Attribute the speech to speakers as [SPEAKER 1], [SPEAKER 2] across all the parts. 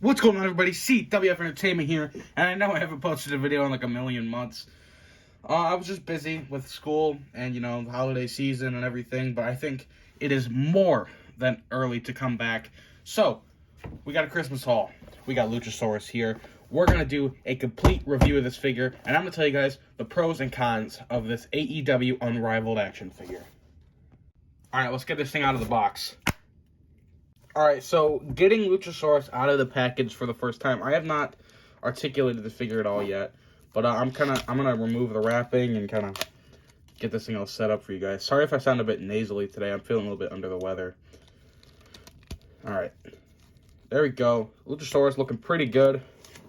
[SPEAKER 1] What's going on, everybody? CWF Entertainment here, and I know I haven't posted a video in like a million months. I was just busy with school and, the holiday season and everything, but I think it is more than early to come back. So, we got a Christmas haul. We got Luchasaurus here. We're going to do a complete review of this figure, and I'm going to tell you guys the pros and cons of this AEW Unrivaled action figure. Alright, let's get this thing out of the box. Alright, so getting Luchasaurus out of the package for the first time, I have not articulated the figure at all yet, but I'm gonna remove the wrapping and kind of get this thing all set up for you guys. Sorry if I sound a bit nasally today. I'm feeling a little bit under the weather. Alright, there we go. Luchasaurus looking pretty good.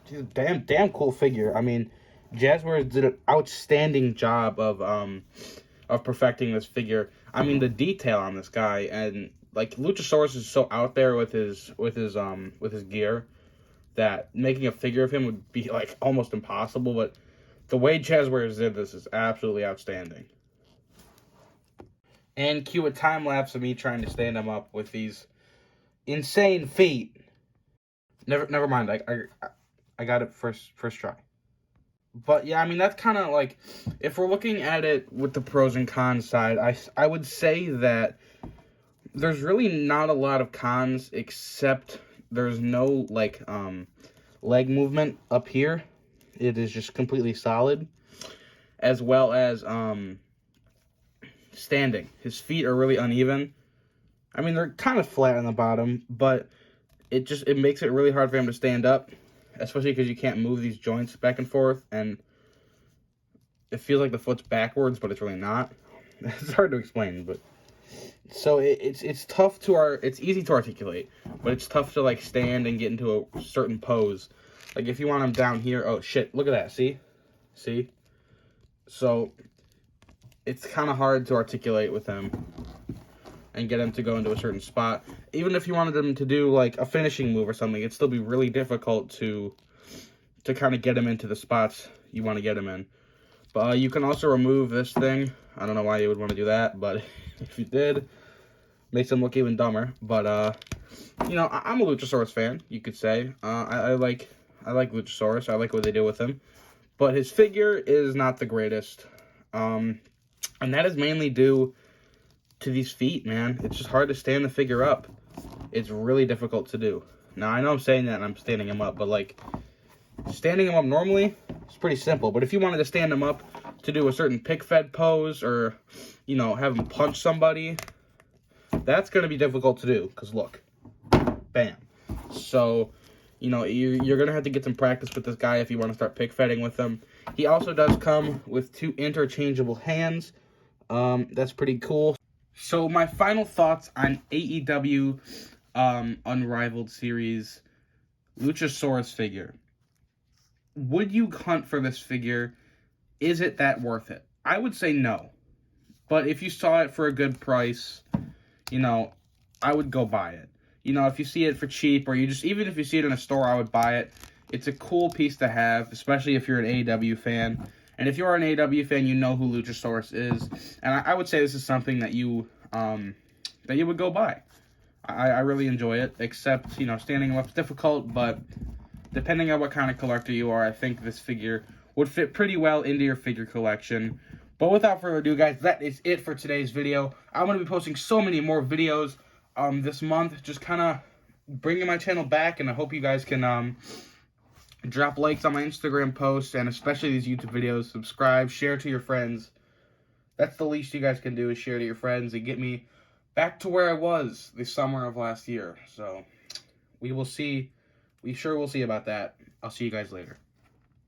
[SPEAKER 1] He's a damn cool figure. I mean, Jazzwares did an outstanding job of perfecting this figure. I mean, the detail on this guy, and like Luchasaurus is so out there with his gear that making a figure of him would be like almost impossible. But the way Jazzwares did this is absolutely outstanding. And cue a time lapse of me trying to stand him up with these insane feet. Never mind. I got it first try. But yeah, I mean, that's kind of like, if we're looking at it with the pros and cons side, I would say that there's really not a lot of cons, except there's no, like, leg movement up here. It is just completely solid. As well as, standing. His feet are really uneven. I mean, they're kind of flat on the bottom, but it makes it really hard for him to stand up. Especially because you can't move these joints back and forth, and it feels like the foot's backwards, but it's really not. It's hard to explain, but so it's tough it's easy to articulate, but it's tough to like stand and get into a certain pose. Like if you want him down here, oh shit, look at that, see? So it's kind of hard to articulate with him and get him to go into a certain spot. Even if you wanted him to do like a finishing move or something, it'd still be really difficult to kind of get him into the spots you want to get him in. But you can also remove this thing. I don't know why you would want to do that, but if you did, makes him look even dumber. But I'm a Luchasaurus fan, you could say. I like Luchasaurus. I like what they do with him, but his figure is not the greatest, and that is mainly due to these feet, man. It's just hard to stand the figure up. It's really difficult to do. Now, I know I'm saying that and I'm standing him up, but like, standing him up normally is pretty simple. But if you wanted to stand him up to do a certain pick fed pose, or, have him punch somebody, that's going to be difficult to do, because look, bam. So, you're going to have to get some practice with this guy if you want to start pick fedding with him. He also does come with 2 interchangeable hands. That's pretty cool. So my final thoughts on AEW Unrivaled series Luchasaurus figure. Would you hunt for this figure? Is it that worth it? I would say no. But if you saw it for a good price, I would go buy it. If you see it for cheap, or even if you see it in a store, I would buy it. It's a cool piece to have, especially if you're an AEW fan. And if you are an AEW fan, you know who Luchasaurus is. And I would say this is something that you would go buy. I really enjoy it, except, standing him up is difficult, but depending on what kind of collector you are, I think this figure would fit pretty well into your figure collection. But without further ado, guys, that is it for today's video. I'm going to be posting so many more videos this month, just kind of bringing my channel back, and I hope you guys can drop likes on my Instagram posts, and especially these YouTube videos. Subscribe, share to your friends. That's the least you guys can do, is share to your friends and get me back to where I was the summer of last year. So we will see. We sure will see about that. I'll see you guys later.